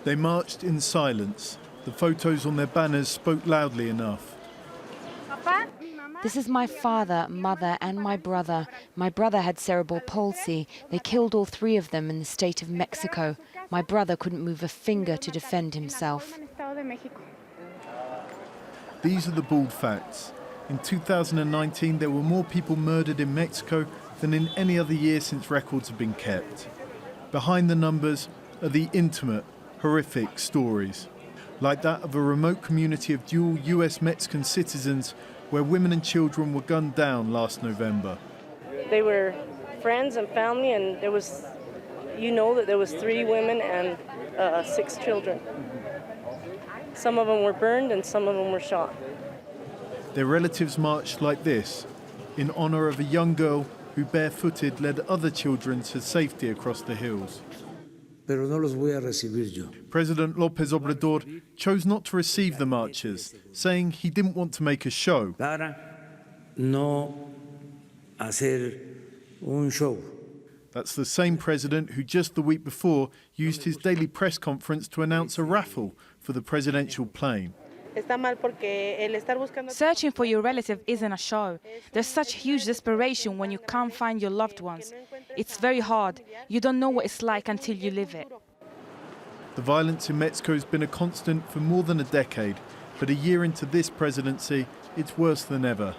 They marched in silence. The photos on their banners spoke loudly enough. This is my father, mother and my brother. My brother had cerebral palsy. They killed all three of them in the state of Mexico. My brother couldn't move a finger to defend himself. These are the bald facts. In 2019, there were more people murdered in Mexico than in any other year since records have been kept. Behind the numbers are the intimate, horrific stories, like that of a remote community of dual US-Mexican citizens where women and children were gunned down last November. They were friends and family, and there was 3 women and 6 children. Some of them were burned and some of them were shot. Their relatives marched like this, in honor of a young girl who barefooted led other children to safety across the hills. Pero no los voy a recibir yo. President Lopez Obrador chose not to receive the marchers, saying he didn't want to make a show. Para no hacer un show. That's the same president who just the week before used his daily press conference to announce a raffle for the presidential plane. Searching for your relative isn't a show. There's such huge desperation when you can't find your loved ones. It's very hard. You don't know what it's like until you live it. The violence in Mexico has been a constant for more than a decade, but a year into this presidency, it's worse than ever.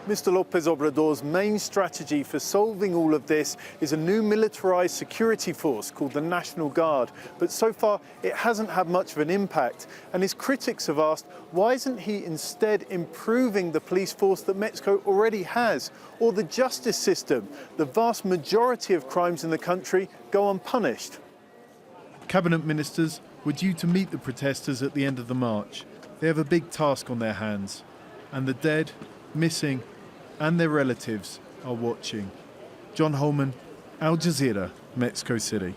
Mr. Lopez Obrador's main strategy for solving all of this is a new militarised security force called the National Guard. But so far, it hasn't had much of an impact. And his critics have asked, why isn't he instead improving the police force that Mexico already has? Or the justice system? The vast majority of crimes in the country go unpunished. Cabinet ministers were due to meet the protesters at the end of the march. They have a big task on their hands. And the dead, missing, and their relatives are watching. John Holman, Al Jazeera, Mexico City.